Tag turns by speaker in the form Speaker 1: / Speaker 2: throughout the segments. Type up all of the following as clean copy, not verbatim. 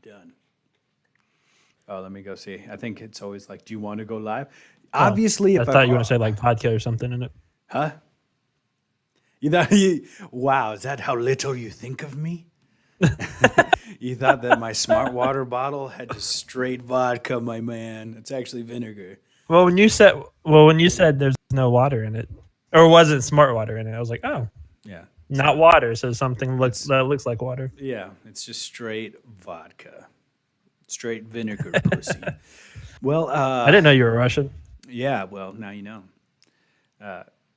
Speaker 1: done. Oh, let me go see. I think it's always like, do you want to go live?
Speaker 2: Oh,
Speaker 1: Obviously,
Speaker 2: I
Speaker 1: if
Speaker 2: thought you were
Speaker 1: I'm,
Speaker 2: gonna say like vodka or something in it.
Speaker 1: huh? You thought wow, is that how little you think of me? You thought that my smart water bottle had just straight vodka, my man. It's actually vinegar.
Speaker 2: Well, when you said there's no water in it, or wasn't smart water in it, I was like, oh,
Speaker 1: Yeah.
Speaker 2: not water. So something
Speaker 1: It's
Speaker 2: that looks like water.
Speaker 1: yeah, it's just straight vodka. Straight vinegar pussy. Well,
Speaker 2: I didn't know you were Russian.
Speaker 1: yeah, well, now you know.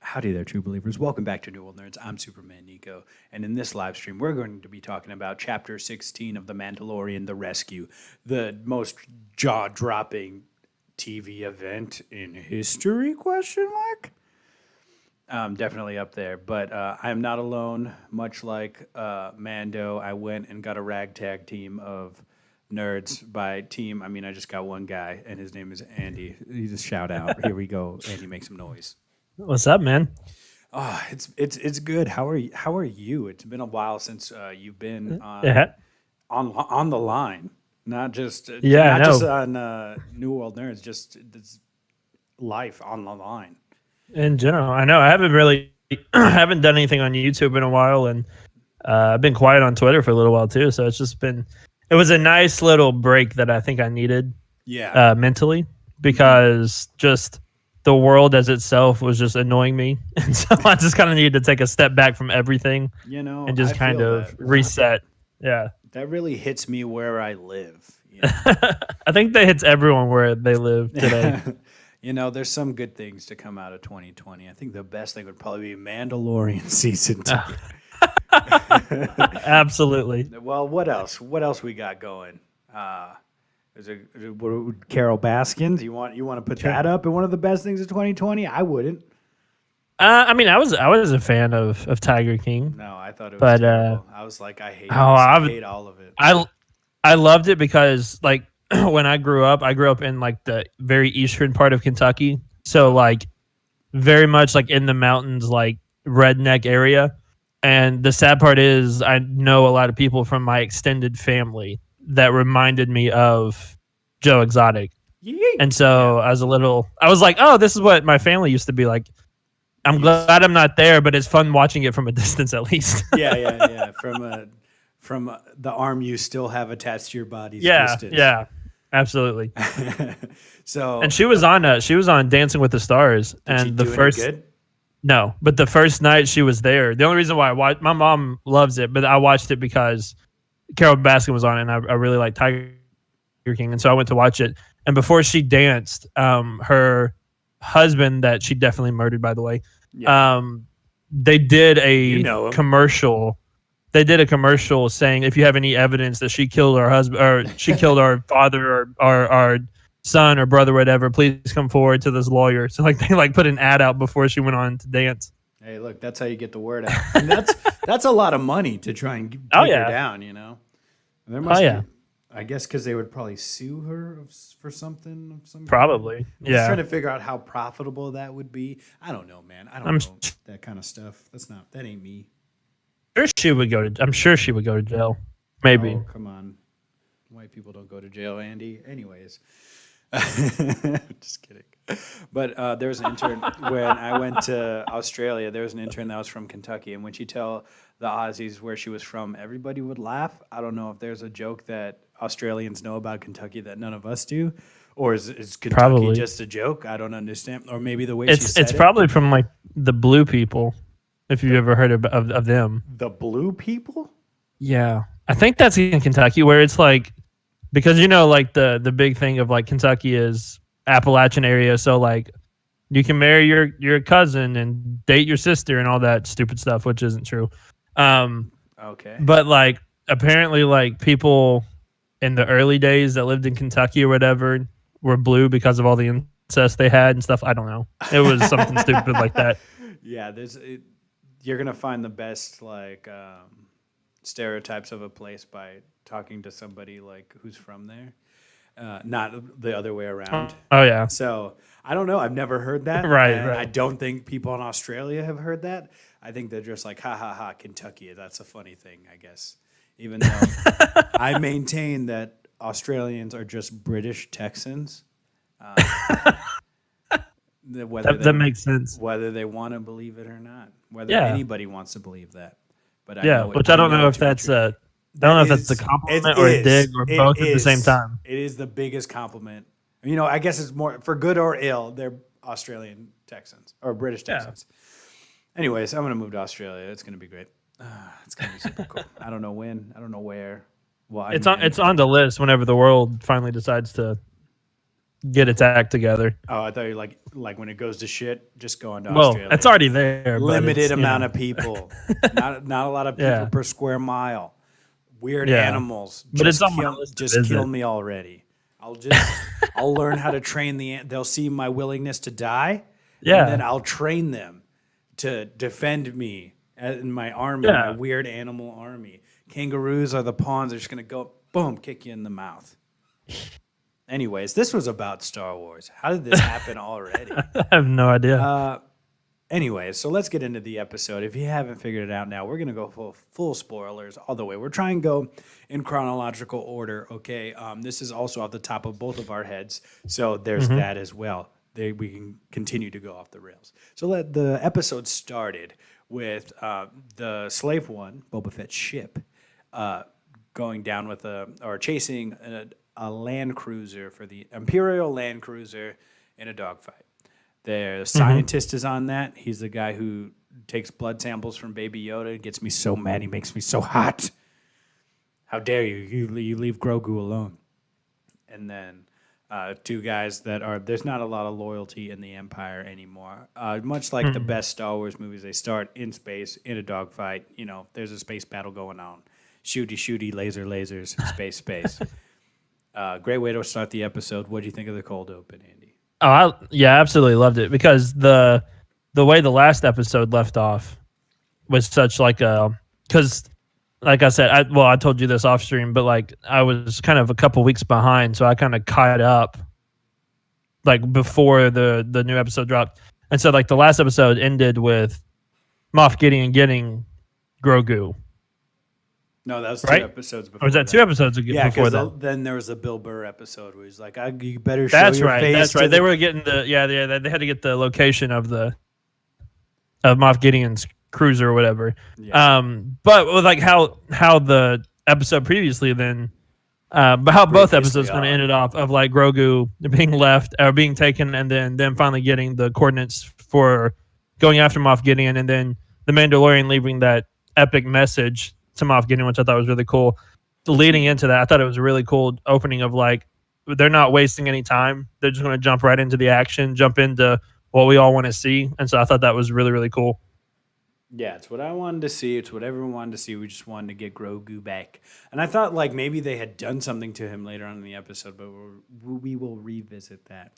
Speaker 1: Howdy there, true believers. Welcome back to New World Nerds. I'm Superman Nico. And in this live stream, we're going to be talking about Chapter 16 of The Mandalorian, The Rescue, the most jaw-dropping TV event in history, question mark? Definitely up there. But I am not alone. Much like Mando, I went and got a ragtag team of nerds. By team, I mean I just got one guy, and his name is Andy. He's a shout out. Here we go. Andy, make some noise.
Speaker 2: What's up, man?
Speaker 1: Oh, it's good. How are you? How are you? It's been a while since you've been
Speaker 2: Yeah,
Speaker 1: on the line, not just
Speaker 2: yeah, I
Speaker 1: not just
Speaker 2: know.
Speaker 1: on New World Nerds, just this life on the line.
Speaker 2: In general, I know. I haven't really, I haven't done anything on YouTube in a while, and I've been quiet on Twitter for a little while too. So it's just been, it was a nice little break that I think I needed
Speaker 1: Yeah.
Speaker 2: mentally because just the world as itself was just annoying me, and so I just kind of needed to take a step back from everything and
Speaker 1: I
Speaker 2: just kind
Speaker 1: feel
Speaker 2: of
Speaker 1: that.
Speaker 2: reset. Yeah,
Speaker 1: That really hits me where I live. You know?
Speaker 2: I think that hits everyone where they live today.
Speaker 1: There's some good things to come out of 2020. I think the best thing would probably be Mandalorian season 2.
Speaker 2: Absolutely.
Speaker 1: Well, what else? What else we got going? Carol Baskins? You want to put that up in one of the best things of 2020? I wouldn't.
Speaker 2: I mean, I was a fan of Tiger King,
Speaker 1: No, I thought it was
Speaker 2: but
Speaker 1: terrible. I was like, I hate
Speaker 2: oh,
Speaker 1: this. I hate all of it.
Speaker 2: I loved it because like when I grew up in like the very eastern part of Kentucky, so like very much like in the mountains, like redneck area. And the sad part is, I know a lot of people from my extended family that reminded me of Joe Exotic.
Speaker 1: Yeet.
Speaker 2: And so I was like, oh, this is what my family used to be like. I'm glad I'm not there, but it's fun watching it from a distance at least.
Speaker 1: Yeah. From the arm you still have attached to your body's distance.
Speaker 2: Yeah, absolutely.
Speaker 1: So,
Speaker 2: And she was on Dancing with the Stars,
Speaker 1: did she
Speaker 2: and the
Speaker 1: do any
Speaker 2: first
Speaker 1: good?
Speaker 2: no, but the first night she was there. The only reason why my mom loves it, but I watched it because Carol Baskin was on it, and I really like Tiger King, and so I went to watch it. And before she danced, her husband, that she definitely murdered, by the way,
Speaker 1: Yeah.
Speaker 2: they did a
Speaker 1: You know him.
Speaker 2: commercial. They did a commercial saying, if you have any evidence that she killed our husband or she killed our father or our son or brother, or whatever, please come forward to this lawyer. So like they like put an ad out before she went on to dance.
Speaker 1: Hey, look, that's how you get the word out. And that's a lot of money to try and
Speaker 2: Oh,
Speaker 1: take her
Speaker 2: yeah.
Speaker 1: down, you know? There must
Speaker 2: yeah.
Speaker 1: be, I guess because they would probably sue her for something of some kind.
Speaker 2: Probably.
Speaker 1: I'm just
Speaker 2: Yeah.
Speaker 1: trying to figure out how profitable that would be. I don't know, man. I don't
Speaker 2: I'm
Speaker 1: know that kind of stuff. That ain't me.
Speaker 2: I'm sure she would go to jail. Maybe.
Speaker 1: Oh, come on. White people don't go to jail, Andy. Anyways. Just kidding. But there was an intern when I went to Australia. There was an intern that was from Kentucky, and when she tell the Aussies where she was from, everybody would laugh. I don't know if there's a joke that Australians know about Kentucky that none of us do, or is Kentucky
Speaker 2: Probably.
Speaker 1: just a joke? I don't understand. Or maybe the way she said
Speaker 2: It's
Speaker 1: it.
Speaker 2: probably from like the blue people, if you've ever heard of them.
Speaker 1: The blue people.
Speaker 2: Yeah. I think that's in Kentucky, where it's like, because like the big thing of like Kentucky is Appalachian area, so like you can marry your cousin and date your sister and all that stupid stuff, which isn't true.
Speaker 1: Okay.
Speaker 2: But like apparently like people in the early days that lived in Kentucky or whatever were blue because of all the incest they had and stuff. I don't know. It was something stupid like that.
Speaker 1: Yeah, you're gonna find the best like stereotypes of a place by talking to somebody like who's from there, not the other way around.
Speaker 2: Oh yeah.
Speaker 1: So I don't know. I've never heard that.
Speaker 2: Right,
Speaker 1: and
Speaker 2: right.
Speaker 1: I don't think people in Australia have heard that. I think they're just like, ha ha ha, Kentucky. That's a funny thing, I guess. even though I maintain that Australians are just British Texans.
Speaker 2: That makes sense.
Speaker 1: Whether they want to believe it or not, whether
Speaker 2: Yeah.
Speaker 1: anybody wants to believe that. But I
Speaker 2: Yeah,
Speaker 1: know
Speaker 2: which I don't know if
Speaker 1: to be
Speaker 2: that's
Speaker 1: true.
Speaker 2: a I don't know if that's a compliment or a dig or both at the same time.
Speaker 1: It is the biggest compliment. You know, I guess it's more for good or ill. They're Australian Texans or British Texans. Anyways, I'm gonna move to Australia. It's gonna be great. It's gonna be super cool. I don't know when. I don't know where. Well,
Speaker 2: It's on the list whenever the world finally decides to get its act together.
Speaker 1: Oh, I thought you like when it goes to shit, just go into
Speaker 2: Well,
Speaker 1: Australia.
Speaker 2: it's already there.
Speaker 1: Limited amount of people, not a lot of people
Speaker 2: Yeah.
Speaker 1: per square mile. Weird
Speaker 2: Yeah.
Speaker 1: animals,
Speaker 2: But it's on my list to visit.
Speaker 1: kill me already. I'll learn how to train they'll see my willingness to die,
Speaker 2: Yeah.
Speaker 1: and then I'll train them to defend me in my army,
Speaker 2: Yeah.
Speaker 1: my weird animal army. Kangaroos are the pawns. They're just gonna go boom, kick you in the mouth. Anyways, this was about Star Wars. How did this happen already?
Speaker 2: I have no idea.
Speaker 1: Anyways, so let's get into the episode. If you haven't figured it out now, we're going to go full spoilers all the way. We're trying to go in chronological order, okay? This is also off the top of both of our heads, so there's that as well. We can continue to go off the rails. So the episode started with the Slave One, Boba Fett's ship, going down with or chasing a land cruiser for the Imperial land cruiser in a dogfight. The scientist is on that. He's the guy who takes blood samples from Baby Yoda. It gets me so mad. He makes me so hot. How dare you? You leave Grogu alone. And then two guys there's not a lot of loyalty in the Empire anymore. Much like the best Star Wars movies, they start in space, in a dogfight. You know, there's a space battle going on. Shooty, lasers, space. Great way to start the episode. What do you think of the cold open, Andy?
Speaker 2: Oh, I absolutely loved it because the way the last episode left off was such because like I said, I told you this off stream, but like I was kind of a couple weeks behind, so I kind of caught up like before the new episode dropped, and so like the last episode ended with Moff Gideon getting Grogu.
Speaker 1: No, that was
Speaker 2: right?
Speaker 1: 2 episodes before.
Speaker 2: Or was that 2 episodes ago?
Speaker 1: Yeah,
Speaker 2: before
Speaker 1: because
Speaker 2: that?
Speaker 1: then there was a Bill Burr episode where he's like, "You better show
Speaker 2: That's
Speaker 1: your
Speaker 2: right.
Speaker 1: face."
Speaker 2: That's right. They were getting they had to get the location of Moff Gideon's cruiser or whatever.
Speaker 1: Yeah.
Speaker 2: But with like how the episode previously then, but how both episodes kind of ended off of like Grogu being left or being taken, and then them finally getting the coordinates for going after Moff Gideon, and then the Mandalorian leaving that epic message to Moff Gideon, which I thought was really cool. Leading into that, I thought it was a really cool opening of like they're not wasting any time. They're just going to jump right into the action, jump into what we all want to see, and so I thought that was really, really cool.
Speaker 1: Yeah, it's what I wanted to see. It's what everyone wanted to see. We just wanted to get Grogu back. And I thought like maybe they had done something to him later on in the episode, but we will revisit that.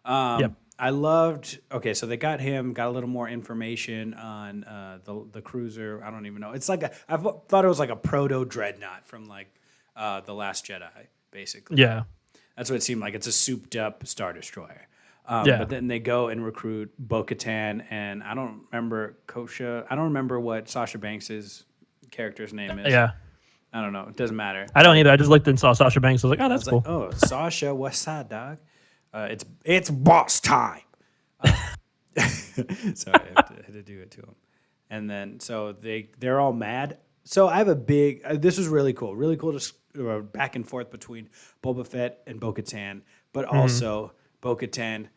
Speaker 2: Yep.
Speaker 1: I loved. Okay, so they got a little more information on the cruiser. I don't even know. It's like I thought it was like a proto dreadnought from like the Last Jedi, basically.
Speaker 2: Yeah.
Speaker 1: That's what it seemed like. It's a souped up Star Destroyer.
Speaker 2: Yeah.
Speaker 1: But then they go and recruit Bo-Katan, and I don't remember Kosha. I don't remember what Sasha Banks' character's name is.
Speaker 2: Yeah.
Speaker 1: I don't know. It doesn't matter.
Speaker 2: I don't either. I just looked and saw Sasha Banks. I was like, oh, that's cool.
Speaker 1: Like, oh, Sasha, what's that, dog? It's boss time. Sorry, I had to do it to him. And then so they're all mad. So I have a big. This was really cool. Really cool to back and forth between Boba Fett and Bo-Katan, but also Bo-Katan.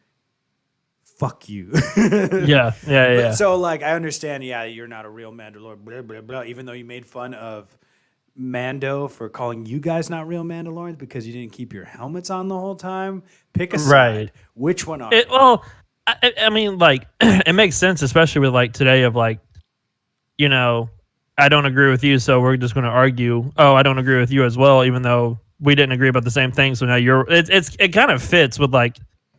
Speaker 1: Fuck you.
Speaker 2: Yeah.
Speaker 1: So like I understand. Yeah, you're not a real Mandalorian. Blah blah blah. Even though you made fun of Mando for calling you guys not real Mandalorians because you didn't keep your helmets on the whole time. Pick a side.
Speaker 2: Right.
Speaker 1: Which one are
Speaker 2: it, well, I mean, like, it makes sense, especially with like today of like, you know, I don't agree with you, so we're just going to argue. Oh, I don't agree with you as well, even though we didn't agree about the same thing. So now it kind of fits with like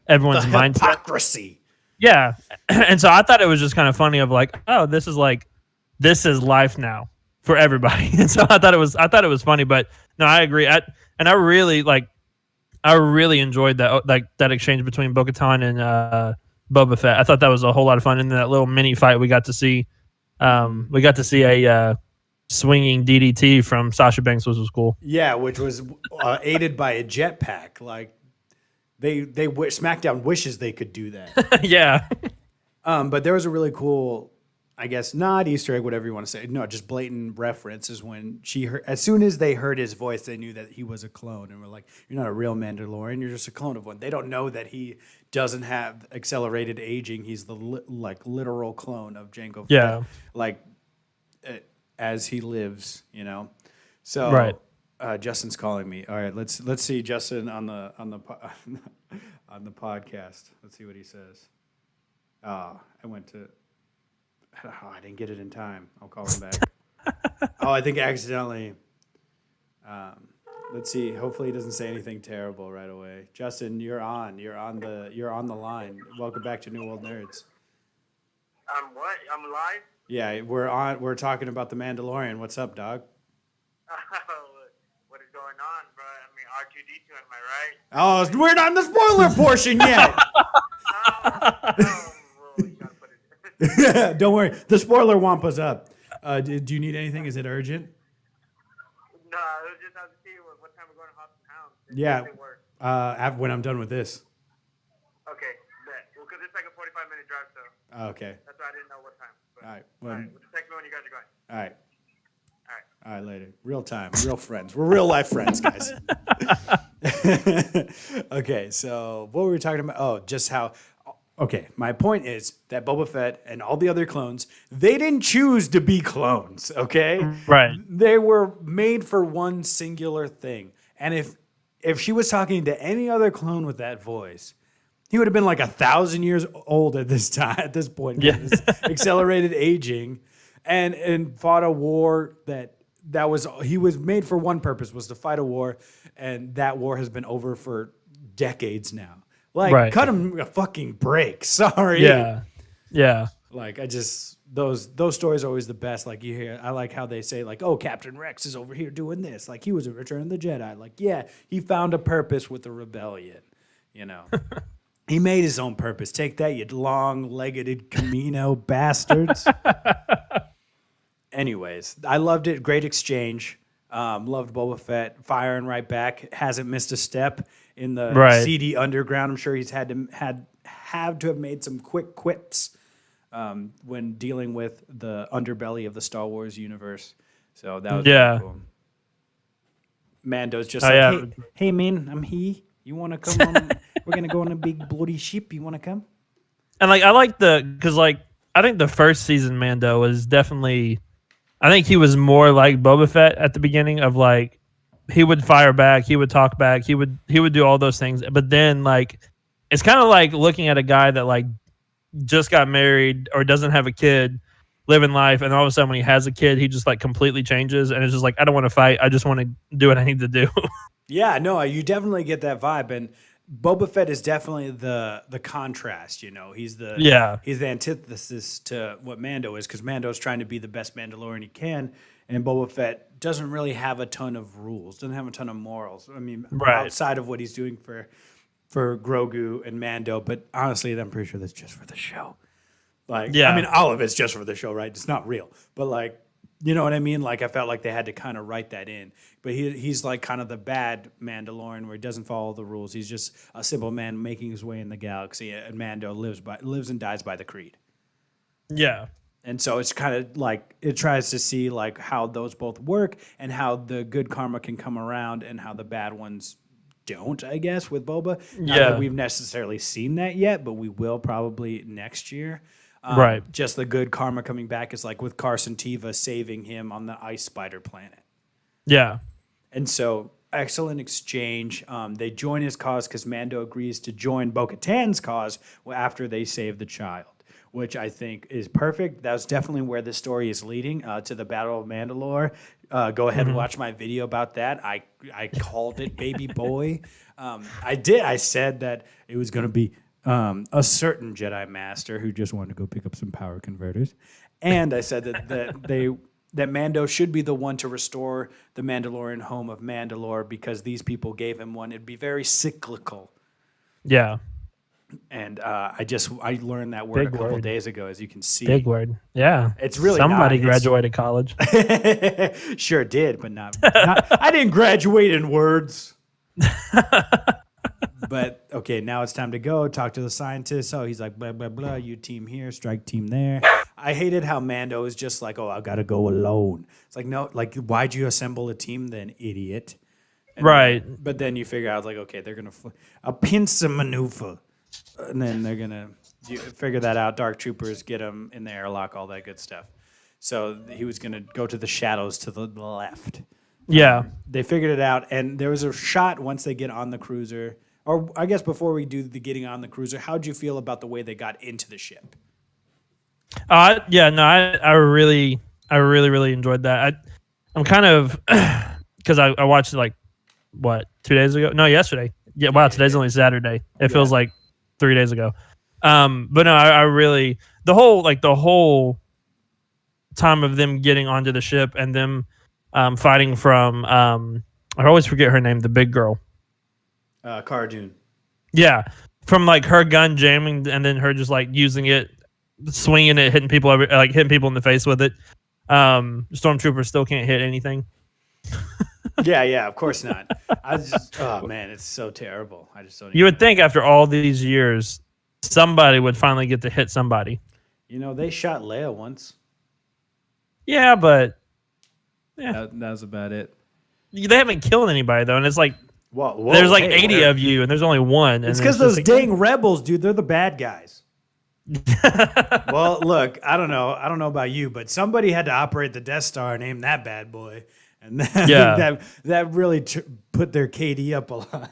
Speaker 2: everyone's
Speaker 1: the
Speaker 2: mindset.
Speaker 1: hypocrisy.
Speaker 2: Yeah, and so I thought it was just kind of funny of like, oh, this is life now for everybody. And so I thought it was funny, but no, I agree. I really enjoyed that exchange between Bo-Katan and Boba Fett. I thought that was a whole lot of fun. And that little mini fight we got to see. We got to see a swinging DDT from Sasha Banks was cool.
Speaker 1: Yeah, which was aided by a jetpack. Like SmackDown wishes they could do that.
Speaker 2: Yeah.
Speaker 1: But there was a really cool, I guess, not Easter egg, whatever you want to say. No, just blatant reference is when she heard, as soon as they heard his voice, they knew that he was a clone. And we're like, you're not a real Mandalorian. You're just a clone of one. They don't know that he doesn't have accelerated aging. He's the literal clone of Jango Fett.
Speaker 2: Yeah.
Speaker 1: Like, as he lives, you know? So
Speaker 2: Right.
Speaker 1: Justin's calling me. All right, let's see Justin on the on the podcast. Let's see what he says. I went to. Oh, I didn't get it in time. I'll call him back. I think accidentally. Let's see. Hopefully, he doesn't say anything terrible right away. Justin, you're on. You're on the line. Welcome back to New World Nerds.
Speaker 3: What? I'm live?
Speaker 1: Yeah, we're on. We're talking about the Mandalorian. What's up, dog?
Speaker 3: What is going on, bro? I mean, R2D2, am I right?
Speaker 1: Oh, we're not in the spoiler portion yet.
Speaker 3: Well, you gotta put it.
Speaker 1: Don't worry. The spoiler wampa's up. Do you need anything? Is it urgent?
Speaker 3: No, it was just I was seeing what time we're going to Hops and Hounds.
Speaker 1: Yeah. When I'm done with this.
Speaker 3: Okay, bet. Well, because it's like a 45-minute drive, so.
Speaker 1: Okay.
Speaker 3: That's why I didn't know what time. But,
Speaker 1: All right.
Speaker 3: all right. Well, just text me when you guys are going.
Speaker 1: All right.
Speaker 3: All right.
Speaker 1: All right, later. Real time, real friends. We're real life friends, guys. Okay, so what were we talking about? Oh, just how. Okay, my point is that Boba Fett and all the other clones, they didn't choose to be clones, okay?
Speaker 2: Right.
Speaker 1: They were made for one singular thing. And if she was talking to any other clone with that voice, he would have been like 1,000 years old at this time, at this point.
Speaker 2: Yeah.
Speaker 1: This accelerated aging, and fought a war that was he was made for one purpose, was to fight a war, and that war has been over for decades now. Like,
Speaker 2: Right.
Speaker 1: cut him a fucking break. Sorry.
Speaker 2: Yeah. Yeah.
Speaker 1: Like, I just those stories are always the best. Like, you hear, I like how they say, like, oh, Captain Rex is over here doing this. Like, he was in Return of the Jedi. Like, yeah, he found a purpose with the rebellion. You know, he made his own purpose. Take that, you long-legged Camino bastards. Anyways, I loved it. Great exchange. Loved Boba Fett firing right back. Hasn't missed a step in the
Speaker 2: Right.
Speaker 1: seedy underground. I'm sure he's had to have made some quick quips when dealing with the underbelly of the Star Wars universe. So that was
Speaker 2: Yeah.
Speaker 1: really cool. Mando's just
Speaker 2: Oh,
Speaker 1: like,
Speaker 2: yeah.
Speaker 1: hey man, I'm he. You want to come on? We're gonna go on a big bloody ship. You want to come?
Speaker 2: And like I like because like I think the first season Mando was definitely, I think he was more like Boba Fett at the beginning of like he would fire back, he would talk back, he would do all those things. But then like it's kind of like looking at a guy that like just got married or doesn't have a kid, living life, and all of a sudden when he has a kid, he just like completely changes and it's just like I don't want to fight, I just want to do what I need to do.
Speaker 1: Yeah, no, you definitely get that vibe, and Boba Fett is definitely the contrast. You know, he's the antithesis to what Mando is, because Mando's trying to be the best Mandalorian he can, and Boba Fett doesn't really have a ton of rules, doesn't have a ton of morals. I mean,
Speaker 2: Right.
Speaker 1: outside of what he's doing for Grogu and Mando, but honestly, I'm pretty sure that's just for the show. Like,
Speaker 2: Yeah.
Speaker 1: I mean, all of it's just for the show, right? It's not real, but like, you know what I mean? Like, I felt like they had to kind of write that in. But he's like kind of the bad Mandalorian where he doesn't follow the rules. He's just a simple man making his way in the galaxy, and Mando lives and dies by the creed.
Speaker 2: Yeah.
Speaker 1: And so it's kind of like it tries to see like how those both work and how the good karma can come around and how the bad ones don't, I guess, with Boba. Not that we've necessarily seen that yet, but we will probably next year.
Speaker 2: Right.
Speaker 1: Just the good karma coming back is like with Carson Teva saving him on the ice spider planet.
Speaker 2: Yeah.
Speaker 1: And so, excellent exchange. They join his cause because Mando agrees to join Bo-Katan's cause after they save the child, which I think is perfect. That's definitely where the story is leading, to the Battle of Mandalore. Go ahead and watch my video about that. I called it, baby boy. I did. I said that it was going to be a certain Jedi Master who just wanted to go pick up some power converters. And I said that Mando should be the one to restore the Mandalorian home of Mandalore because these people gave him one. It'd be very cyclical.
Speaker 2: Yeah.
Speaker 1: And I learned that word
Speaker 2: Big
Speaker 1: a couple
Speaker 2: word.
Speaker 1: days ago, as you can see.
Speaker 2: Big word. Yeah.
Speaker 1: It's really
Speaker 2: somebody
Speaker 1: not.
Speaker 2: graduated college.
Speaker 1: Sure did, but not. I didn't graduate in words. But okay, now it's time to go talk to the scientist. So he's like, blah blah blah. You team here, strike team there. I hated how Mando is just like, oh, I gotta go alone. It's like, no, like, why'd you assemble a team then, idiot? And
Speaker 2: Right.
Speaker 1: but then you figure out like, okay, they're gonna a pincer maneuver, and then they're gonna figure that out. Dark troopers get them in the airlock, all that good stuff. So he was gonna go to the shadows to the left.
Speaker 2: Yeah.
Speaker 1: They figured it out, and there was a shot once they get on the cruiser. Or I guess before we do the getting on the cruiser, how'd you feel about the way they got into the ship?
Speaker 2: Yeah, no, I really enjoyed that. I'm kind of because I watched it like what 2 days ago? No, yesterday. Yeah, wow, today's only Saturday. It feels like 3 days ago. But no, I really the whole time of them getting onto the ship and them fighting from I always forget her name, the big girl.
Speaker 1: Cara Dune.
Speaker 2: Yeah, from like her gun jamming and then her just like using it, swinging it, hitting people in the face with it. Stormtroopers still can't hit anything.
Speaker 1: Yeah, of course not. Oh man, it's so terrible. I just don't.
Speaker 2: You would think after all these years, somebody would finally get to hit somebody.
Speaker 1: They shot Leia once.
Speaker 2: Yeah, but
Speaker 1: That was about it.
Speaker 2: they haven't killed anybody though, and it's like
Speaker 1: Whoa,
Speaker 2: there's like
Speaker 1: hey,
Speaker 2: 80 of you, and there's only one.
Speaker 1: It's
Speaker 2: and
Speaker 1: because
Speaker 2: just
Speaker 1: those dang rebels, dude. They're the bad guys. Well, look, I don't know about you, but somebody had to operate the Death Star, named that bad boy, and that really put their KD up a lot.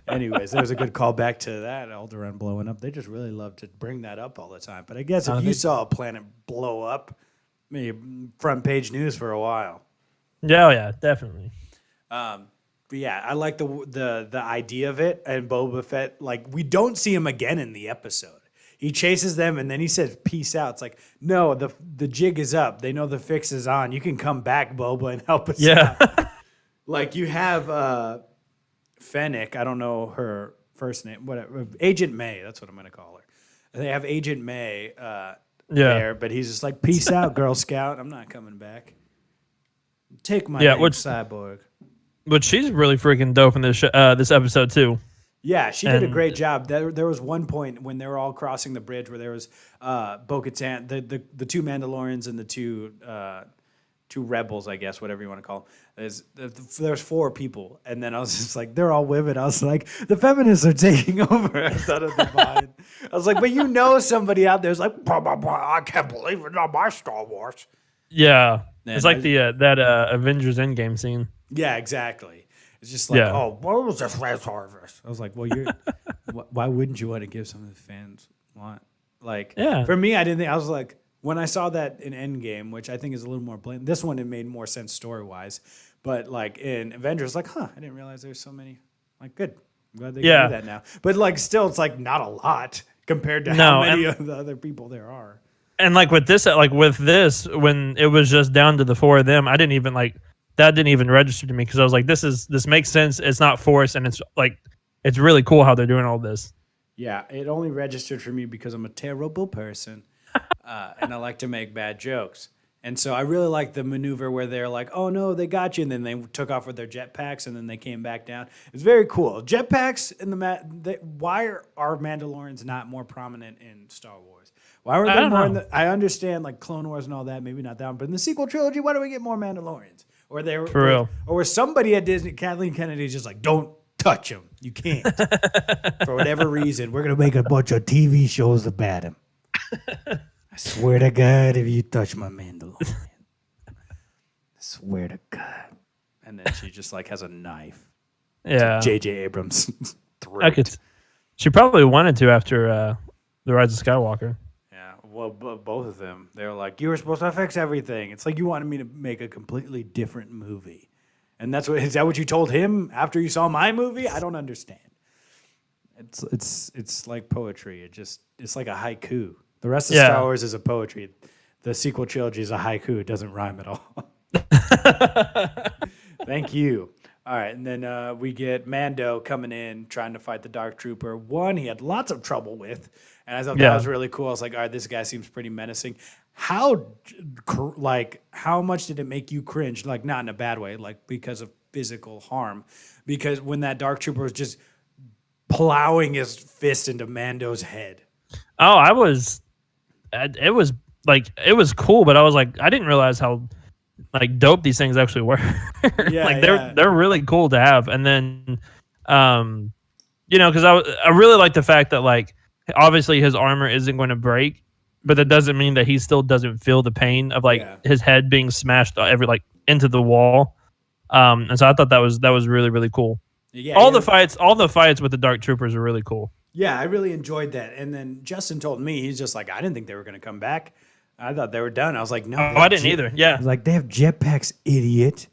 Speaker 1: Anyways, there was a good callback to that Alderaan blowing up. They just really love to bring that up all the time. But I guess if you saw a planet blow up, maybe front page news for a while.
Speaker 2: Yeah, definitely.
Speaker 1: But yeah, I like the idea of it, and Boba Fett, like, we don't see him again in the episode. He chases them, and then he says, peace out. It's like, no, the jig is up. They know the fix is on. You can come back, Boba, and help us out. Like, you have Fennec, I don't know her first name, whatever, Agent May, that's what I'm going to call her. They have Agent May there, but he's just like, peace out, Girl Scout. I'm not coming back. Take my name, Cyborg.
Speaker 2: But she's really freaking dope in this episode too.
Speaker 1: Yeah, she did a great job. There was one point when they were all crossing the bridge where there was Bo-Katan, the two Mandalorians and the two rebels, I guess, whatever you want to call them. There's four people, and then I was just like, they're all women. I was like, the feminists are taking over. I thought of the vibe. I was like, but somebody out there's like, blah, blah, blah, I can't believe it's not my Star Wars.
Speaker 2: Yeah, it's like that Avengers Endgame scene.
Speaker 1: Yeah, exactly. It's just like, oh, what was this last harvest? I was like, well, why wouldn't you want to give something the fans want? Like, for me, I didn't think, I was like, when I saw that in Endgame, which I think is a little more blatant, this one, it made more sense story-wise. But like in Avengers, like, I didn't realize there's so many. Like, good. I'm glad they can do that now. But like, still, it's like not a lot compared to how many of the other people there are.
Speaker 2: And like with this, when it was just down to the four of them, I didn't even like, that didn't even register to me because I was like, this makes sense. It's not forced, and it's like, it's really cool how they're doing all this.
Speaker 1: Yeah, it only registered for me because I'm a terrible person, and I like to make bad jokes. And so I really like the maneuver where they're like, oh no, they got you, and then they took off with their jetpacks, and then they came back down. It's very cool. Jetpacks in why are Mandalorians not more prominent in Star Wars? Why were they more? I understand like Clone Wars and all that, maybe not that one, but in the sequel trilogy, why do we get more Mandalorians? Or they were
Speaker 2: for real,
Speaker 1: or was somebody at Disney, Kathleen Kennedy's just like, don't touch him. You can't. For whatever reason, we're gonna make a bunch of TV shows about him. I swear to God, if you touch my Mandalorian, I swear to God. And then she just like has a knife.
Speaker 2: Yeah,
Speaker 1: J.J. Abrams' throat.
Speaker 2: She probably wanted to after the Rise of Skywalker.
Speaker 1: Well, both of them. They were like, you were supposed to fix everything. It's like you wanted me to make a completely different movie. And is that what you told him after you saw my movie? I don't understand. It's like poetry. It's like a haiku. The rest of Star Wars is a poetry. The sequel trilogy is a haiku. It doesn't rhyme at all. Thank you. All right, and then we get Mando coming in trying to fight the Dark Trooper. One he had lots of trouble with, and I thought that was really cool. I was like, all right, this guy seems pretty menacing. How much did it make you cringe? Like, not in a bad way, like because of physical harm. Because when that Dark Trooper was just plowing his fist into Mando's head.
Speaker 2: Oh, it was cool, but I was like, I didn't realize how like dope these things actually were. Like they're really cool to have. And then, because I really like the fact that like obviously his armor isn't going to break, but that doesn't mean that he still doesn't feel the pain of like his head being smashed into the wall. And so I thought that was really, really cool.
Speaker 1: Yeah,
Speaker 2: all the fights with the Dark Troopers are really cool.
Speaker 1: Yeah, I really enjoyed that. And then Justin told me, he's just like, I didn't think they were going to come back. I thought they were done. I was like, no.
Speaker 2: I didn't either. Yeah.
Speaker 1: I was like, they have jetpacks, idiot.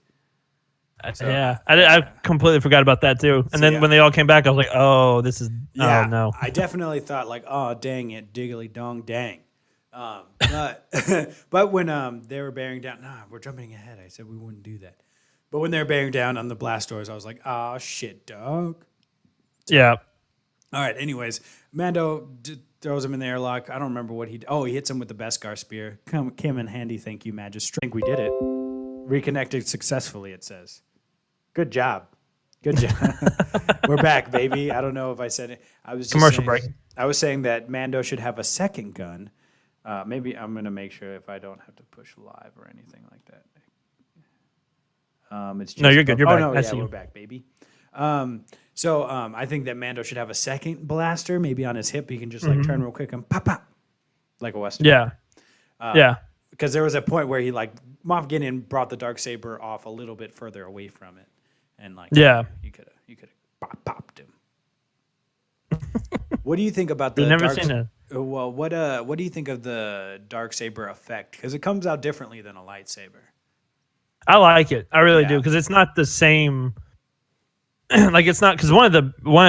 Speaker 2: So, I completely forgot about that too. And then when they all came back, I was like, oh, this is, oh no.
Speaker 1: I definitely thought like, oh, dang it, diggly dong dang. But when they were bearing down, we're jumping ahead. I said we wouldn't do that. But when they were bearing down on the blast doors, I was like, oh, shit, dog.
Speaker 2: Yeah.
Speaker 1: All right, anyways, Mando throws him in the airlock. I don't remember what he hits him with the Beskar spear. Came in handy, thank you, Majesty. I think we did it. Reconnected successfully, it says. Good job. Good job. We're back, baby. I don't know if I said it. I was just
Speaker 2: commercial break.
Speaker 1: I was saying that Mando should have a second gun. Maybe I'm going to make sure if I don't have to push live or anything like that. It's just,
Speaker 2: no, you're good. You're back.
Speaker 1: No, we're back, baby. So I think that Mando should have a second blaster, maybe on his hip. He can just like turn real quick and pop, pop, like a Western.
Speaker 2: Yeah.
Speaker 1: Because there was a point where he like Moff Gideon brought the Darksaber off a little bit further away from it, and like you could have popped him. What do you think about the?
Speaker 2: I've never seen it.
Speaker 1: Well, what do you think of the Darksaber effect? Because it comes out differently than a lightsaber.
Speaker 2: I like it. I really do because it's not the same. Like it's not because one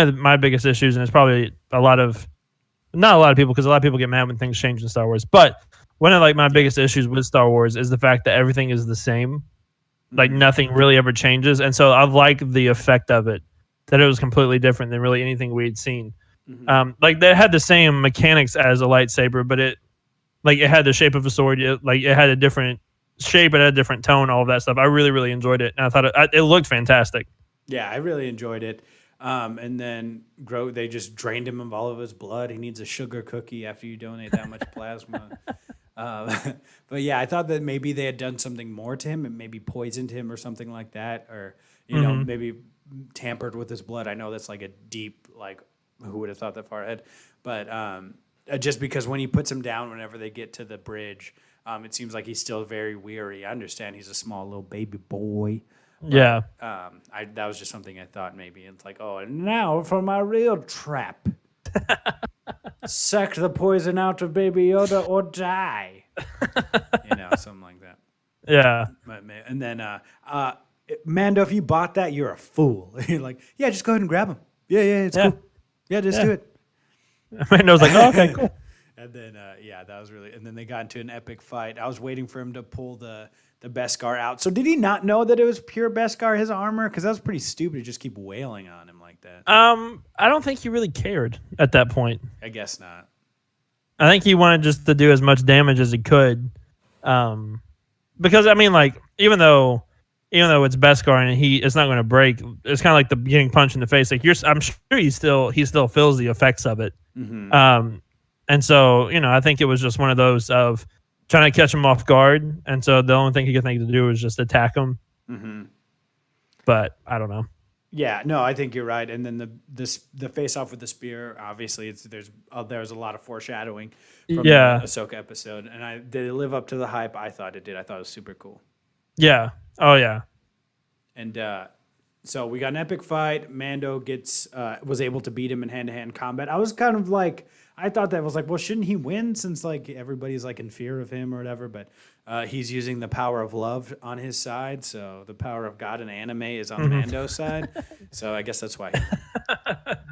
Speaker 2: of my biggest issues, and it's probably not a lot of people because a lot of people get mad when things change in Star Wars. But one of like my biggest issues with Star Wars is the fact that everything is the same, like nothing really ever changes, and so I like the effect of it that it was completely different than really anything we had seen. Like they had the same mechanics as a lightsaber, but it had the shape of a sword. It had a different shape, it had a different tone, all of that stuff. I really, really enjoyed it, and I thought it looked fantastic.
Speaker 1: Yeah, I really enjoyed it. And then they just drained him of all of his blood. He needs a sugar cookie after you donate that much plasma. But yeah, I thought that maybe they had done something more to him and maybe poisoned him or something like that, or maybe tampered with his blood. I know that's like a deep who would have thought that far ahead? But just because when he puts him down, whenever they get to the bridge, it seems like he's still very weary. I understand he's a small little baby boy.
Speaker 2: Yeah.
Speaker 1: That was just something I thought maybe. It's like, oh, and now for my real trap. Suck the poison out of Baby Yoda or die. Something like that.
Speaker 2: Yeah.
Speaker 1: And then, Mando, if you bought that, you're a fool. You're like, yeah, just go ahead and grab him. Yeah, it's cool. Yeah, just do it.
Speaker 2: Mando's like, oh, okay, cool.
Speaker 1: And then, that was really. And then they got into an epic fight. I was waiting for him to pull the Beskar out. So did he not know that it was pure Beskar, his armor? Because that was pretty stupid to just keep wailing on him like that.
Speaker 2: I don't think he really cared at that point.
Speaker 1: I guess not.
Speaker 2: I think he wanted just to do as much damage as he could. Because I mean, like, even though it's Beskar and it's not going to break, it's kind of like the getting punched in the face. Like I'm sure he still feels the effects of it. And so, I think it was just one of those of trying to catch him off guard. And so the only thing he could think to do was just attack him. But I don't know. Yeah,
Speaker 1: no, I think you're right. And then the face off with the spear, obviously there's a lot of foreshadowing from the Ahsoka episode. And did it live up to the hype? I thought it did. I thought it was super cool.
Speaker 2: Yeah. Oh, yeah.
Speaker 1: And so we got an epic fight. Mando was able to beat him in hand-to-hand combat. I was kind of like, I thought that was like, well, shouldn't he win since like everybody's like in fear of him or whatever? But he's using the power of love on his side. So the power of God in anime is on Mando's side. So I guess that's why.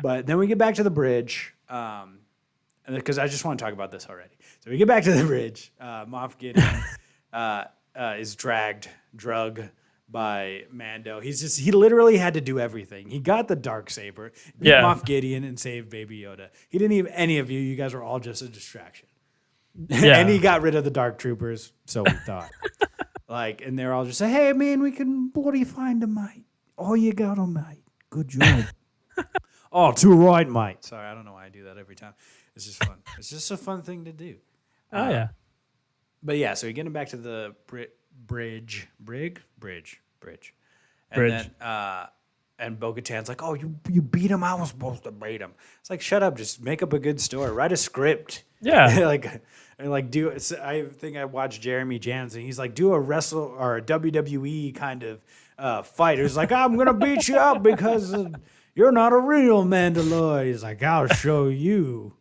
Speaker 1: But then we get back to the bridge. Because I just want to talk about this already. So we get back to the bridge. Moff Gideon is drug by Mando. He literally had to do everything. He got the Darksaber, beat
Speaker 2: Yeah.
Speaker 1: Moff Gideon, and saved Baby Yoda. He didn't even any of you. You guys were all just a distraction.
Speaker 2: Yeah.
Speaker 1: And he got rid of the Dark Troopers, so we thought. And they're all just saying, "Hey, man, we can bloody find a mate. Oh, you got a mate. Good job." Oh, too right, mate. Sorry, I don't know why I do that every time. It's just fun. It's just a fun thing to do.
Speaker 2: Oh yeah.
Speaker 1: But yeah, so you're getting back to the bridge. And
Speaker 2: Bridge.
Speaker 1: then and Bo-Katan's like, "Oh, you beat him. I was supposed to beat him." It's like, shut up. Just make up a good story. Write a script.
Speaker 2: Yeah.
Speaker 1: I think I watched Jeremy Jansen. He's like, do a wrestle or a WWE kind of fight. He's like, "I'm gonna beat you up because you're not a real Mandalorian." He's like, "I'll show you."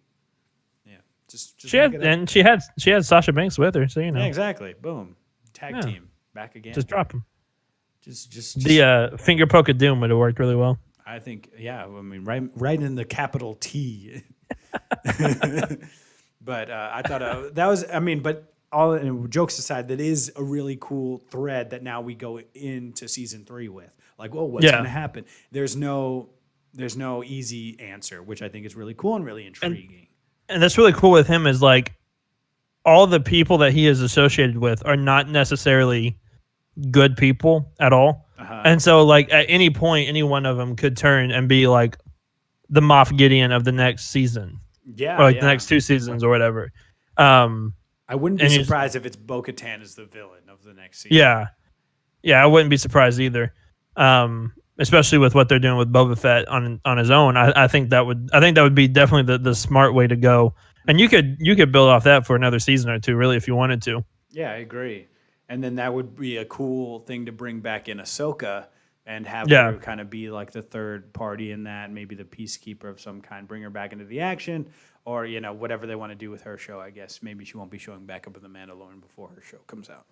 Speaker 1: Yeah, just
Speaker 2: She had Sasha Banks with her, so you know.
Speaker 1: yeah, exactly. Boom, tag
Speaker 2: Yeah.
Speaker 1: team back again.
Speaker 2: Just drop him.
Speaker 1: Just
Speaker 2: The finger poke of doom would have worked really well.
Speaker 1: I think, yeah. I mean, right in the capital T. But I thought that was. I mean, but jokes aside, that is a really cool thread that now we go into season 3 with. Like, well, what's
Speaker 2: Yeah.
Speaker 1: going to happen? There's no easy answer, which I think is really cool and really intriguing.
Speaker 2: And that's really cool with him is like all the people that he is associated with are not necessarily good people at all. And so like at any point, any one of them could turn and be like the Moff Gideon of the next season.
Speaker 1: Yeah,
Speaker 2: Or like the next 2 seasons or whatever.
Speaker 1: I wouldn't be
Speaker 2: and he's-
Speaker 1: surprised if it's Bo-Katan as the villain of the next season.
Speaker 2: Yeah. Yeah, I wouldn't be surprised either. Especially with what they're doing with Boba Fett on his own. I think that would be definitely the smart way to go. And you could build off that for another season or 2, really, if you wanted to.
Speaker 1: Yeah, I agree. And then that would be a cool thing to bring back in Ahsoka and have
Speaker 2: Yeah.
Speaker 1: her kind of be like the third party in that, maybe the peacekeeper of some kind, bring her back into the action, or, whatever they want to do with her show, I guess. Maybe she won't be showing back up in The Mandalorian before her show comes out.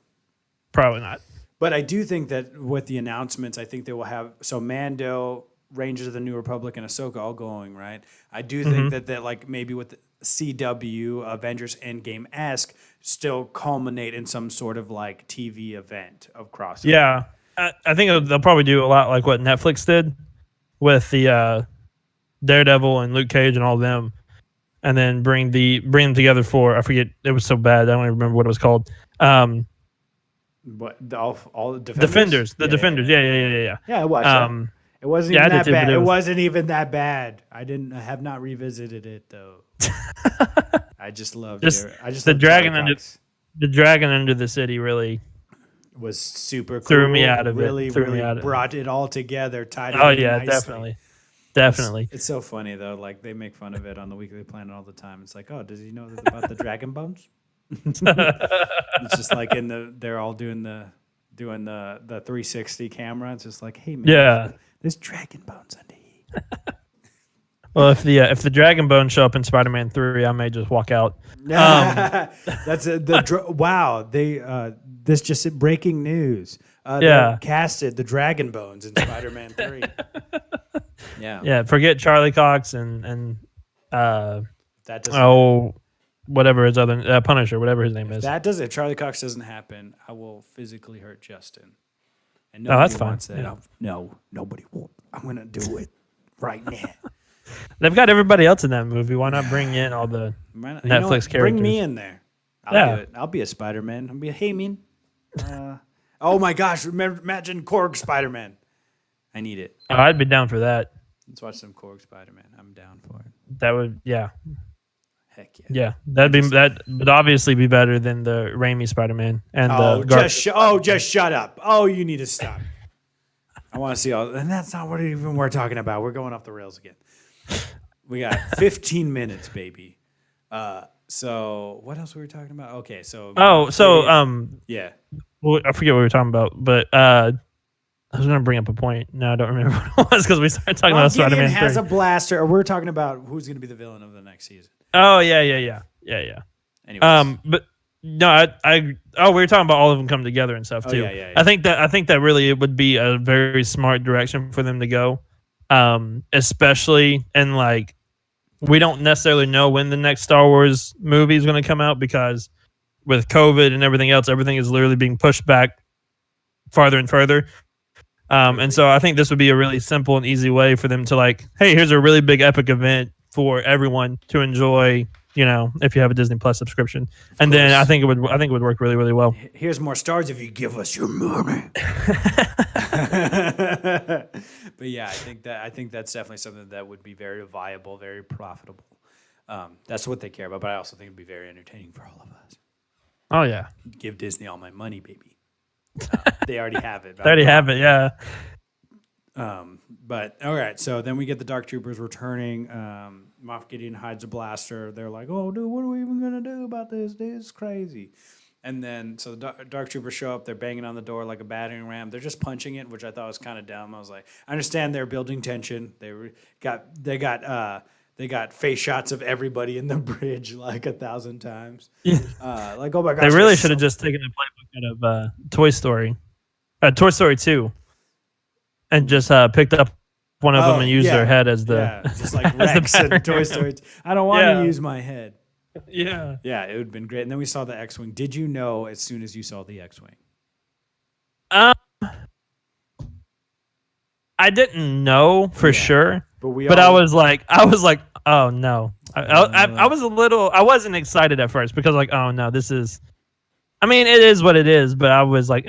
Speaker 2: Probably not.
Speaker 1: But I do think that with the announcements, I think they will have, so Mando, Rangers of the New Republic, and Ahsoka all going, right? I do think that like maybe with the CW, Avengers Endgame-esque, still culminate in some sort of like TV event of crossover.
Speaker 2: Yeah. I think they'll probably do a lot like what Netflix did with the Daredevil and Luke Cage and all of them, and then bring them together for, I forget, it was so bad, I don't even remember what it was called.
Speaker 1: What, all the
Speaker 2: Defenders. The Defenders. Yeah.
Speaker 1: Yeah, I watched that. It wasn't
Speaker 2: yeah,
Speaker 1: even
Speaker 2: I
Speaker 1: that
Speaker 2: did too,
Speaker 1: bad.
Speaker 2: but
Speaker 1: It
Speaker 2: it was-
Speaker 1: wasn't even that bad. I have not revisited it though. I just loved
Speaker 2: Just
Speaker 1: it. I just
Speaker 2: the
Speaker 1: loved
Speaker 2: dragon
Speaker 1: Charlie
Speaker 2: under-
Speaker 1: Cox.
Speaker 2: The Dragon Under the City really.
Speaker 1: Was super cool.
Speaker 2: Threw me out of it.
Speaker 1: Really,
Speaker 2: Threw me
Speaker 1: really
Speaker 2: out of it.
Speaker 1: brought it all together. Tied it
Speaker 2: Oh
Speaker 1: in
Speaker 2: yeah,
Speaker 1: nicely.
Speaker 2: definitely.
Speaker 1: It's so funny though. Like they make fun of it on the Weekly Planet all the time. It's like, oh, does he know about the dragon bones? It's just like they're all doing the 360 camera. It's just like, hey man,
Speaker 2: Yeah.
Speaker 1: there's dragon bones under here.
Speaker 2: Well, if the Dragon Bones show up in Spider-Man 3, I may just walk out.
Speaker 1: That's wow. This just breaking news.
Speaker 2: Yeah.
Speaker 1: They casted the Dragon Bones in Spider-Man 3. Yeah.
Speaker 2: Yeah, forget Charlie Cox and
Speaker 1: That doesn't.
Speaker 2: whatever his other Punisher, whatever his name is.
Speaker 1: That doesn't. If Charlie Cox doesn't happen, I will physically hurt Justin. And
Speaker 2: Oh, that's
Speaker 1: nobody
Speaker 2: fine.
Speaker 1: wants that.
Speaker 2: Yeah.
Speaker 1: No, nobody will. I'm gonna do it right now.
Speaker 2: They've got everybody else in that movie. Why not bring in all the
Speaker 1: Netflix
Speaker 2: Netflix
Speaker 1: Bring me
Speaker 2: characters.
Speaker 1: in there. I'll
Speaker 2: Yeah.
Speaker 1: do it. I'll be a Spider-Man. I'll be a hey man. Oh my gosh! Imagine Korg Spider-Man. I need it.
Speaker 2: Oh, I'd be down for that.
Speaker 1: Let's watch some Korg Spider-Man. I'm down for it.
Speaker 2: That would
Speaker 1: Heck yeah.
Speaker 2: yeah. That would obviously be better than the Raimi Spider-Man and the
Speaker 1: Just shut up. Oh, you need to stop. I want to see all, and that's not what even we're talking about. We're going off the rails again. We got 15 minutes, baby. So what else were we talking about? Okay, so yeah.
Speaker 2: well, I forget what we were talking about, but I was going to bring up a point. No, I don't remember what it was because we started talking about
Speaker 1: Gideon
Speaker 2: Spider-Man
Speaker 1: has
Speaker 2: 3.
Speaker 1: a blaster, or we're talking about who's going to be the villain of the next season.
Speaker 2: Oh yeah.
Speaker 1: Anyways.
Speaker 2: But no, we were talking about all of them come together and stuff too.
Speaker 1: Yeah.
Speaker 2: I think that really it would be a very smart direction for them to go, especially in like we don't necessarily know when the next Star Wars movie is going to come out because with COVID and everything else, everything is literally being pushed back farther and further. And so I think this would be a really simple and easy way for them to like, hey, here's a really big epic event for everyone to enjoy. You know, if you have a Disney Plus subscription, and then I think it would work really, really well.
Speaker 1: Here's more stars if you give us your money. But yeah, I think that's definitely something that would be very viable, very profitable. That's what they care about, but I also think it'd be very entertaining for all of us.
Speaker 2: Oh yeah,
Speaker 1: give Disney all my money, baby. They already have it.
Speaker 2: They already have it, yeah.
Speaker 1: But all right, so then we get the Dark Troopers returning. Moff Gideon hides a blaster. They're like, "Oh, dude, what are we even gonna do about this? This is crazy." And then so the Dark Troopers show up. They're banging on the door like a battering ram. They're just punching it, which I thought was kind of dumb. I was like, I understand they're building tension. They got face shots of everybody in the bridge like 1,000 times. Like, oh my gosh.
Speaker 2: They really should have just taken the playbook out of Toy Story 2, and just picked up one of them and used their head as the
Speaker 1: just like Rex and Toy Story. I don't want to use my head.
Speaker 2: Yeah.
Speaker 1: Yeah, it would have been great. And then we saw the X-Wing. Did you know as soon as you saw the X-Wing?
Speaker 2: I didn't know for sure, but I was like, oh no. I was I wasn't excited at first because like, oh no, this is. I mean, it is what it is, but I was like,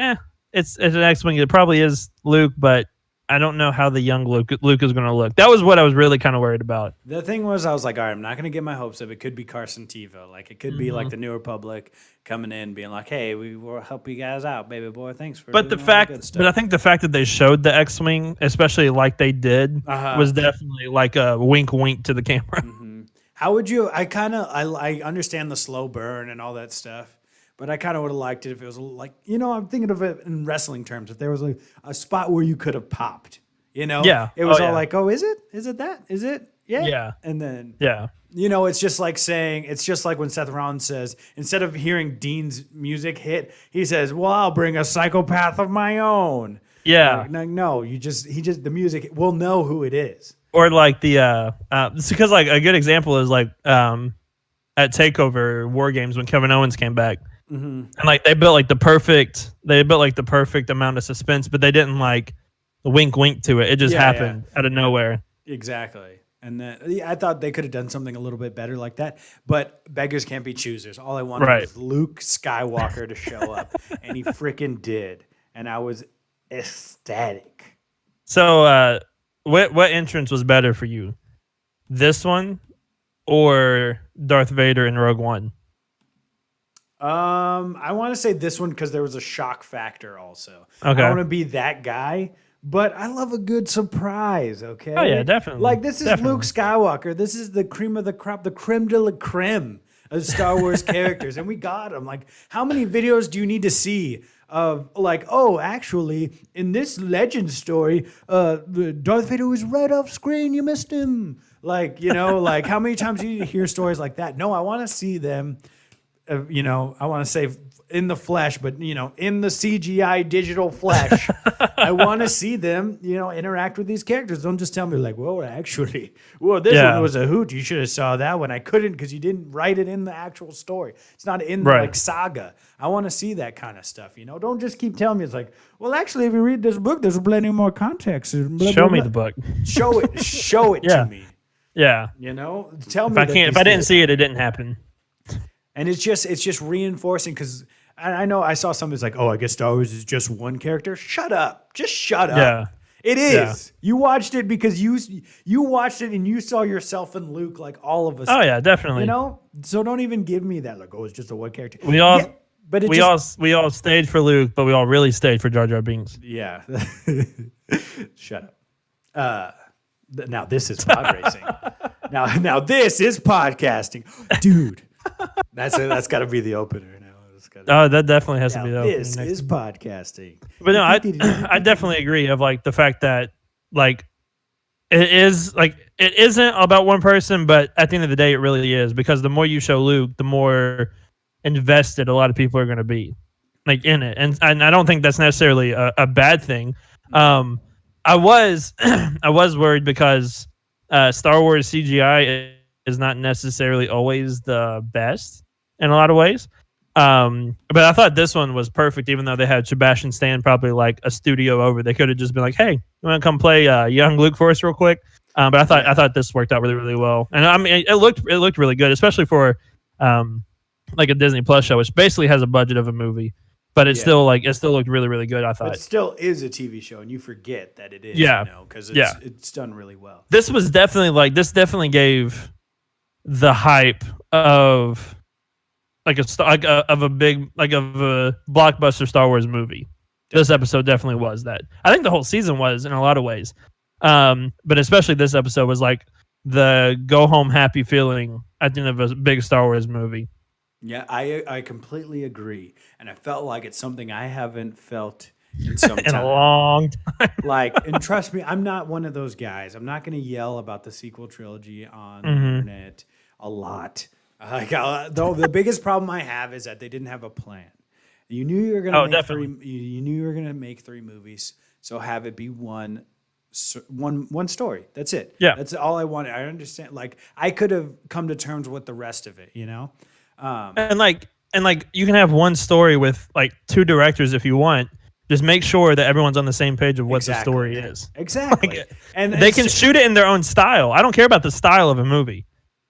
Speaker 2: it's an X-Wing. It probably is Luke, but I don't know how the young Luke is going to look. That was what I was really kind of worried about.
Speaker 1: The thing was, I was like, all right, I'm not going to get my hopes up. It could be Carson Teva. Like, it could be like the New Republic coming in being like, hey, we will help you guys out, baby boy. Thanks for doing all the good stuff.
Speaker 2: But I think the fact that they showed the X-Wing, especially like they did, was definitely like a wink to the camera.
Speaker 1: How would you, I understand the slow burn and all that stuff. But I kind of would have liked it if it was like, I'm thinking of it in wrestling terms. If there was like a spot where you could have popped,
Speaker 2: Yeah.
Speaker 1: It was like, oh, is it? Is it that? Is it? Yeah.
Speaker 2: Yeah.
Speaker 1: And then,
Speaker 2: yeah.
Speaker 1: It's just like it's just like when Seth Rollins says, instead of hearing Dean's music hit, he says, well, I'll bring a psychopath of my own.
Speaker 2: Yeah.
Speaker 1: Like, no, the music, we'll know who it is.
Speaker 2: Or like it's because like a good example is like at TakeOver War Games when Kevin Owens came back. And like they built like the perfect amount of suspense, but they didn't like wink to it. It just happened out of nowhere.
Speaker 1: Exactly. And then I thought they could have done something a little bit better like that, but beggars can't be choosers. All I wanted was Luke Skywalker to show up, and he freaking did, and I was ecstatic.
Speaker 2: So, what entrance was better for you, this one or Darth Vader in Rogue One?
Speaker 1: I want to say this one because there was a shock factor also.
Speaker 2: Okay.
Speaker 1: I want to be that guy, but I love a good surprise, okay?
Speaker 2: Oh, yeah, definitely.
Speaker 1: Like, this is Luke Skywalker. This is the cream of the crop, the creme de la creme of Star Wars characters, and we got him. Like, how many videos do you need to see of, like, oh, actually, in this legend story, Darth Vader was right off screen. You missed him. Like, like, how many times do you hear stories like that? No, I want to see them. I want to say in the flesh, but in the CGI digital flesh, I want to see them, interact with these characters. Don't just tell me like, well, actually, this one was a hoot. You should have saw that one. I couldn't because you didn't write it in the actual story. It's not in the like saga. I want to see that kind of stuff. Don't just keep telling me it's like, well, actually, if you read this book, there's plenty more context.
Speaker 2: Show me the book.
Speaker 1: Show it to me.
Speaker 2: Yeah.
Speaker 1: Tell me.
Speaker 2: If I didn't see it, it didn't happen.
Speaker 1: And it's just reinforcing because I know I saw something that's like, oh, I guess Star Wars is just one character. Shut up. Just shut up.
Speaker 2: Yeah.
Speaker 1: It is. Yeah. You watched it because you watched it and you saw yourself in Luke like all of us.
Speaker 2: Oh, yeah, definitely.
Speaker 1: So don't even give me that. Like, oh, it's just a one character.
Speaker 2: We all stayed for Luke, but we all really stayed for Jar Jar Binks.
Speaker 1: Yeah. Shut up. Now this is pod racing. Now this is podcasting. Dude. That's got to be the opener now.
Speaker 2: That definitely has to be the opener.
Speaker 1: This is podcasting.
Speaker 2: But no, I definitely agree of like the fact that like it isn't about one person, but at the end of the day, it really is because the more you show Luke, the more invested a lot of people are going to be like in it, and I don't think that's necessarily a bad thing. I was worried because Star Wars CGI is not necessarily always the best in a lot of ways. But I thought this one was perfect, even though they had Sebastian Stan probably like a studio over. They could have just been like, "Hey, you want to come play young Luke for us real quick?" But I thought this worked out really really well, and I mean it looked really good, especially for like a Disney Plus show, which basically has a budget of a movie, but it still looked really really good. I
Speaker 1: But
Speaker 2: thought
Speaker 1: it still is a TV show, and you forget that it is.
Speaker 2: Yeah.
Speaker 1: You know, because
Speaker 2: Yeah.
Speaker 1: it's done really well.
Speaker 2: this was definitely gave the hype of like of a blockbuster Star Wars movie. This episode definitely was that. I think the whole season was in a lot of ways, but especially this episode was like the go home happy feeling at the end of a big Star Wars movie.
Speaker 1: Yeah, I completely agree, and I felt like it's something I haven't felt in some
Speaker 2: In
Speaker 1: time.
Speaker 2: a long time.
Speaker 1: Like, and trust me, I'm not one of those guys. I'm not going to yell about the sequel trilogy on the internet a lot. Like, the biggest problem I have is that they didn't have a plan. You knew you were going to make
Speaker 2: definitely.
Speaker 1: you knew you were going to make 3 movies, so have it be one story. That's it.
Speaker 2: Yeah.
Speaker 1: That's all I wanted. I understand. Like, I could have come to terms with the rest of it, you know?
Speaker 2: And like you can have one story with like 2 directors if you want. Just make sure that everyone's on the same page of what the story is.
Speaker 1: Exactly. And
Speaker 2: They can shoot it in their own style. I don't care about the style of a movie.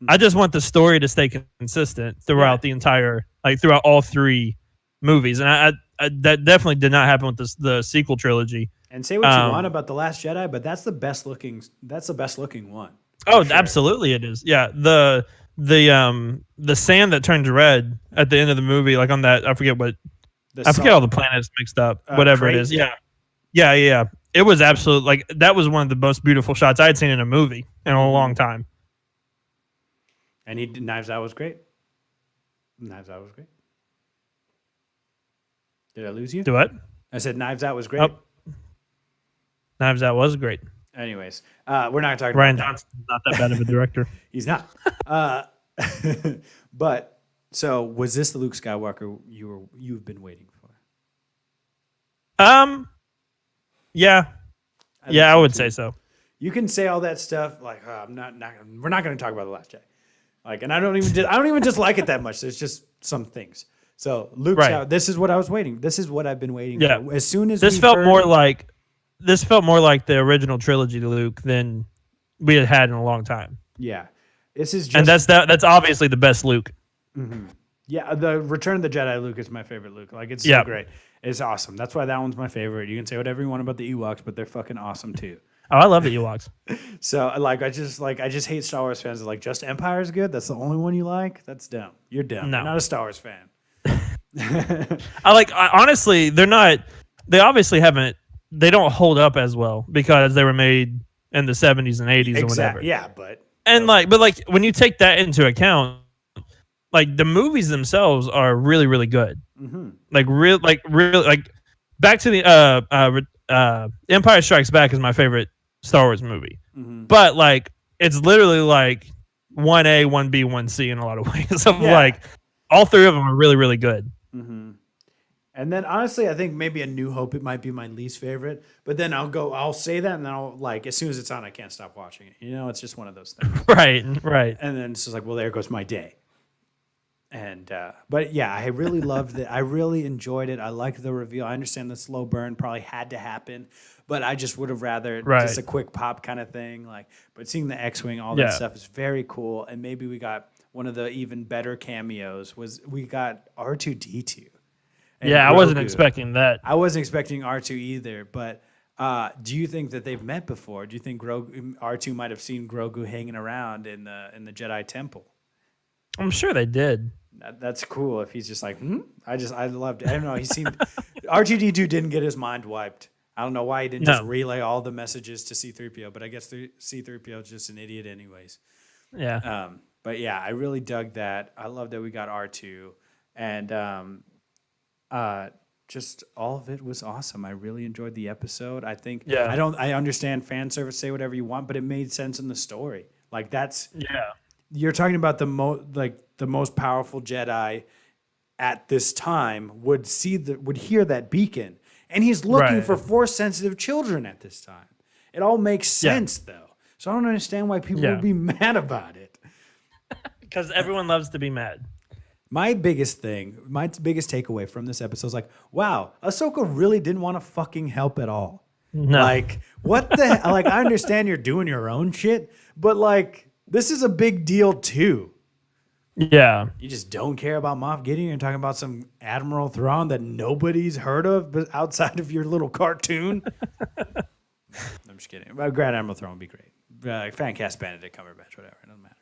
Speaker 2: I just want the story to stay consistent throughout the entire, like throughout all 3 movies. And I that definitely did not happen with the sequel trilogy.
Speaker 1: And say what you want about The Last Jedi, but that's the best looking one.
Speaker 2: Oh, absolutely it is. Yeah. The sand that turns red at the end of the movie, like on that, I forget all the planets mixed up, whatever it is. Yeah. It was absolute, like that was one of the most beautiful shots I had seen in a movie in a long time.
Speaker 1: And Knives Out was great. Knives Out was great. Did I lose you?
Speaker 2: Do what?
Speaker 1: I said Knives Out was great.
Speaker 2: Oh. Knives Out was great.
Speaker 1: Anyways, we're not talking
Speaker 2: Ryan
Speaker 1: about
Speaker 2: Johnson's not that bad of a director.
Speaker 1: He's not. But so was this the Luke Skywalker you've been waiting for?
Speaker 2: Yeah. I would say so.
Speaker 1: You can say all that stuff like we're not going to talk about The Last Jedi. Like, and I don't even dislike it that much. There's just some things. So Luke, this is what I was waiting. This is what I've been waiting for. As soon as
Speaker 2: this felt more like the original trilogy to Luke than we had in a long time.
Speaker 1: Yeah, this is just,
Speaker 2: and that's obviously the best Luke.
Speaker 1: Mm-hmm. Yeah, the Return of the Jedi Luke is my favorite Luke. Like, it's so great. It's awesome. That's why that one's my favorite. You can say whatever you want about the Ewoks, but they're fucking awesome too.
Speaker 2: Oh, I love the Ewoks.
Speaker 1: So I just hate Star Wars fans. Like, just Empire is good. That's the only one you like. That's dumb. You're dumb.
Speaker 2: No.
Speaker 1: You're not a Star Wars fan.
Speaker 2: Honestly, they're not. They obviously haven't. They don't hold up as well because they were made in the 70s and 80s or whatever.
Speaker 1: Yeah, but
Speaker 2: when you take that into account, like the movies themselves are really really good.
Speaker 1: Mm-hmm.
Speaker 2: Like back to the Empire Strikes Back is my favorite Star Wars movie.
Speaker 1: Mm-hmm.
Speaker 2: But like it's literally like 1A, 1B, 1C in a lot of ways. Like all 3 of them are really really good.
Speaker 1: Mm-hmm. And then honestly, I think maybe A New Hope, it might be my least favorite. But then I'll say that, and then I'll, like, as soon as it's on, I can't stop watching it. You know, it's just one of those things.
Speaker 2: Right.
Speaker 1: And then it's just like, well, there goes my day. And but yeah, I really loved it. I really enjoyed it. I liked the reveal. I understand the slow burn probably had to happen, but I just would have rather just a quick pop kind of thing. Like, but seeing the X-wing, all that stuff is very cool. And maybe we got one of the even better cameos was we got R2-D2.
Speaker 2: Yeah, I wasn't expecting that.
Speaker 1: I wasn't expecting R2 either, but do you think that they've met before? Do you think R2 might have seen Grogu hanging around in the Jedi Temple?
Speaker 2: I'm sure they did.
Speaker 1: That's cool if he's just like, I loved it. I don't know. He seemed R2-D2 didn't get his mind wiped. I don't know why he didn't just relay all the messages to C-3PO, but I guess C-3PO is just an idiot anyways.
Speaker 2: Yeah.
Speaker 1: But yeah, I really dug that. I love that we got R2, and just all of it was awesome. I really enjoyed the episode. I think I understand fan service, say whatever you want, but it made sense in the story. Like you're talking about the most powerful Jedi at this time would hear that beacon, and he's looking for Force sensitive children at this time. It all makes sense though. So I don't understand why people would be mad about it.
Speaker 2: Because everyone loves to be mad.
Speaker 1: My biggest takeaway from this episode is like, wow, Ahsoka really didn't want to fucking help at all.
Speaker 2: No.
Speaker 1: Like, what the hell? Like, I understand you're doing your own shit, but like, this is a big deal too.
Speaker 2: Yeah.
Speaker 1: You just don't care about Moff Gideon. You're talking about some Admiral Thrawn that nobody's heard of but outside of your little cartoon. I'm just kidding. But Grand Admiral Thrawn would be great. Fan cast Benedict Cumberbatch, whatever. It doesn't matter.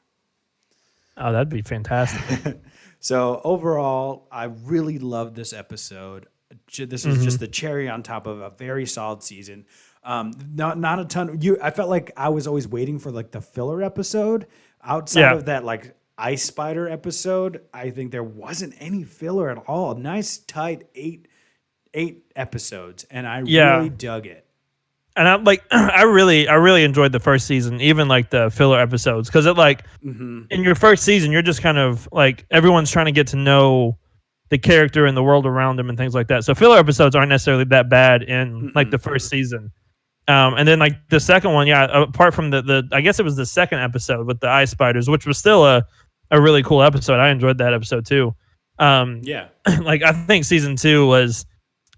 Speaker 2: Oh, that'd be fantastic.
Speaker 1: So overall, I really loved this episode. This is just the cherry on top of a very solid season. Not a ton. I felt like I was always waiting for like the filler episode. Outside of that, like Ice Spider episode, I think there wasn't any filler at all. Nice tight eight episodes, and I really dug it.
Speaker 2: And I really enjoyed the first season, even like the filler episodes, because it like in your first season, you're just kind of like everyone's trying to get to know the character and the world around them and things like that. So filler episodes aren't necessarily that bad in like the first season. And then like the second one, apart from the I guess it was the second episode with the Ice Spiders, which was still a really cool episode. I enjoyed that episode too. Like I think season 2 was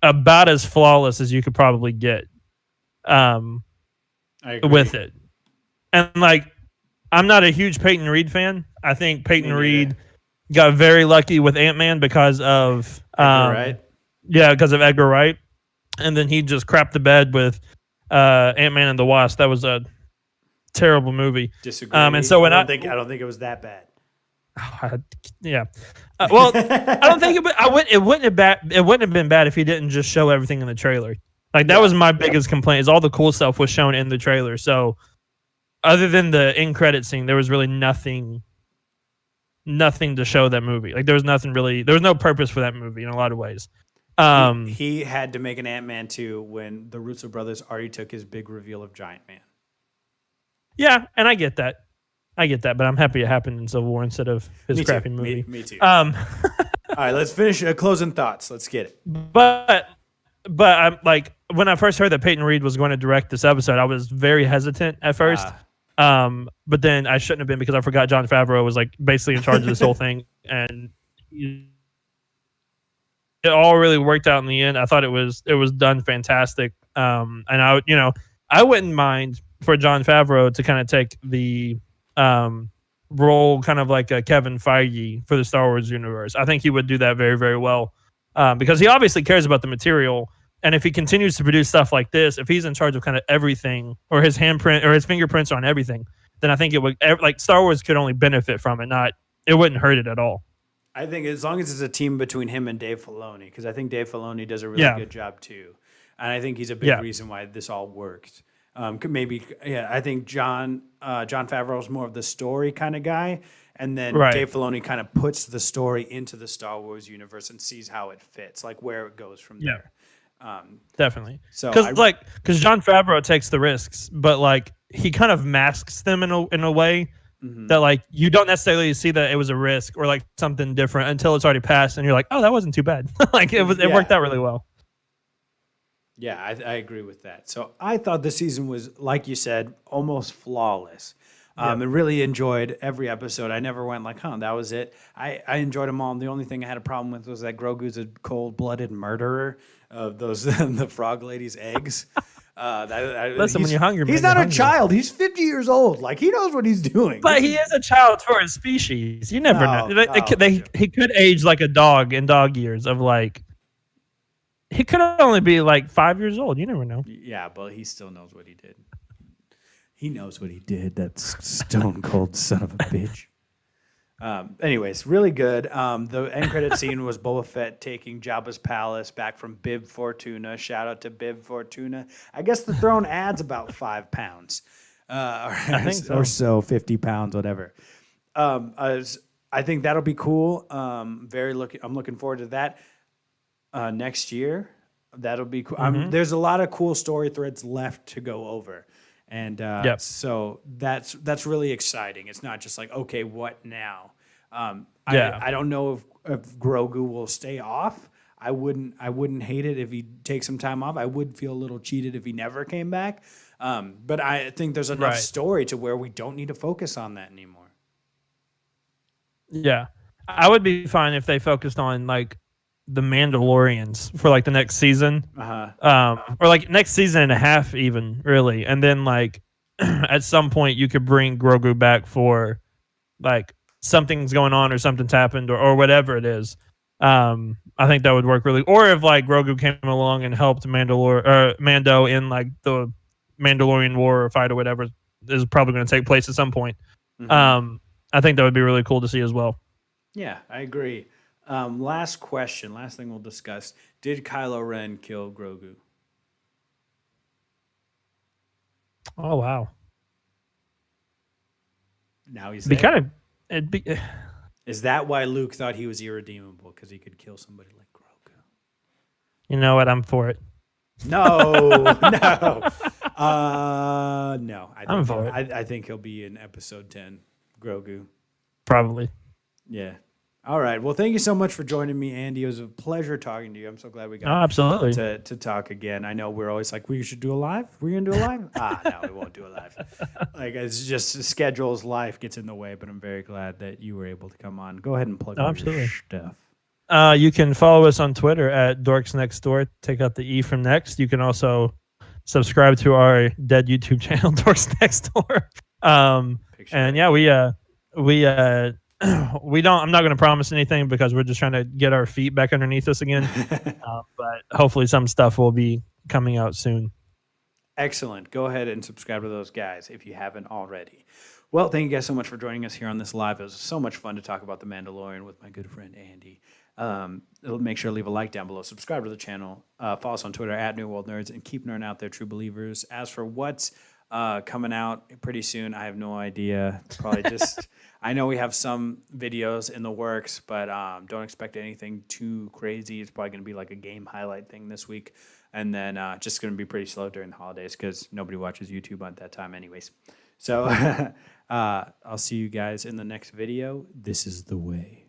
Speaker 2: about as flawless as you could probably get. With it. And like I'm not a huge Peyton Reed fan. I think Peyton Reed got very lucky with Ant-Man because of because of Edgar Wright. And then he just crapped the bed with Ant-Man and the Wasp. That was a terrible movie.
Speaker 1: Disagree.
Speaker 2: And so when
Speaker 1: I don't think it was that bad.
Speaker 2: Well, I don't think it wouldn't have been bad if he didn't just show everything in the trailer. Like that was my biggest complaint, is all the cool stuff was shown in the trailer. So other than the end credit scene, there was really nothing to show that movie. Like there was no purpose for that movie in a lot of ways.
Speaker 1: He had to make an Ant-Man 2 when the Russo brothers already took his big reveal of Giant Man.
Speaker 2: Yeah, and I get that, but I'm happy it happened in Civil War instead of his crappy movie.
Speaker 1: Me too. All right, let's finish closing thoughts. Let's get it.
Speaker 2: But I'm like, when I first heard that Peyton Reed was going to direct this episode, I was very hesitant at first. But then I shouldn't have been, because I forgot Jon Favreau was like basically in charge of this whole thing, and it all really worked out in the end. I thought it was done fantastic. And I wouldn't mind for Jon Favreau to kind of take the role, kind of like a Kevin Feige for the Star Wars universe. I think he would do that very, very well. Because he obviously cares about the material, and if he continues to produce stuff like this, if he's in charge of kind of everything, or his handprint or his fingerprints on everything, then I think it would, like, Star Wars could only benefit from it. It wouldn't hurt it at all.
Speaker 1: I think as long as it's a team between him and Dave Filoni, because I think Dave Filoni does a really good job too, and I think he's a big reason why this all worked. I think John Favreau is more of the story kind of guy. And then Dave Filoni kind of puts the story into the Star Wars universe and sees how it fits, like where it goes from there.
Speaker 2: Definitely.
Speaker 1: So
Speaker 2: because Jon Favreau takes the risks, but like he kind of masks them in a way that like you don't necessarily see that it was a risk or like something different until it's already passed, and you're like, oh, that wasn't too bad. Like it worked out really well.
Speaker 1: Yeah, I agree with that. So I thought the season was, like you said, almost flawless. I really enjoyed every episode. I never went like, that was it. I enjoyed them all. The only thing I had a problem with was that Grogu's a cold-blooded murderer of those the frog lady's eggs.
Speaker 2: Listen, when you're hungry,
Speaker 1: he's not a child. He's 50 years old. Like, he knows what he's doing.
Speaker 2: But he is a child for his species. You never know. He could age like a dog in dog years of like. He could only be like 5 years old. You never know.
Speaker 1: Yeah, but he still knows what he did. He knows what he did. That stone cold son of a bitch. Anyways, really good. The end credit scene was Boba Fett taking Jabba's palace back from Bib Fortuna. Shout out to Bib Fortuna. I guess the throne adds about 5 pounds,
Speaker 2: I think so.
Speaker 1: or so, 50 pounds, whatever. I think that'll be cool. I'm looking forward to that next year. That'll be cool. There's a lot of cool story threads left to go over. And so that's really exciting. It's not just like, okay, what now? I don't know if Grogu will stay off. I wouldn't hate it if he takes some time off. I would feel a little cheated if he never came back. But I think there's enough story to where we don't need to focus on that anymore.
Speaker 2: Yeah. I would be fine if they focused on like the Mandalorians for like the next season, or like next season and a half, even really, and then like at some point you could bring Grogu back for like something's going on or something's happened or whatever it is. I think that would work really. Or if like Grogu came along and helped Mando in like the Mandalorian war or fight or whatever is probably going to take place at some point. I think that would be really cool to see as well.
Speaker 1: Yeah, I agree. Last question, last thing we'll discuss. Did Kylo Ren kill Grogu?
Speaker 2: Oh wow.
Speaker 1: Now he's
Speaker 2: Be
Speaker 1: dead.
Speaker 2: kind of it'd be
Speaker 1: Is that why Luke thought he was irredeemable? Because he could kill somebody like Grogu?
Speaker 2: you know what, I'm for it.
Speaker 1: No, no. No.
Speaker 2: I'm for it.
Speaker 1: I think he'll be in episode 10, Grogu.
Speaker 2: Probably.
Speaker 1: Yeah. All right. Well, thank you so much for joining me, Andy. It was a pleasure talking to you. I'm so glad we
Speaker 2: Oh,
Speaker 1: got
Speaker 2: absolutely.
Speaker 1: to talk again. I know we're always like, we should do a live. We're going to do a live? No, we won't do a live. Like, it's just schedules, life gets in the way, but I'm very glad that you were able to come on. Go ahead and plug all
Speaker 2: Absolutely.
Speaker 1: your stuff.
Speaker 2: You can follow us on Twitter at Dorks Next Door. Take out the E from next. You can also subscribe to our dead YouTube channel, Dorks Next Door. And yeah, we don't. I'm not going to promise anything because we're just trying to get our feet back underneath us again. But hopefully, some stuff will be coming out soon.
Speaker 1: Excellent. Go ahead and subscribe to those guys if you haven't already. Well, thank you guys so much for joining us here on this live. It was so much fun to talk about The Mandalorian with my good friend Andy. Make sure to leave a like down below. Subscribe to the channel. Follow us on Twitter at New World Nerds and keep nerding out there, true believers. As for what's coming out pretty soon, I have no idea. Probably just I know we have some videos in the works, but don't expect anything too crazy. It's probably going to be like a game highlight thing this week, and then just going to be pretty slow during the holidays because nobody watches YouTube at that time, anyways. So I'll see you guys in the next video. This is the way.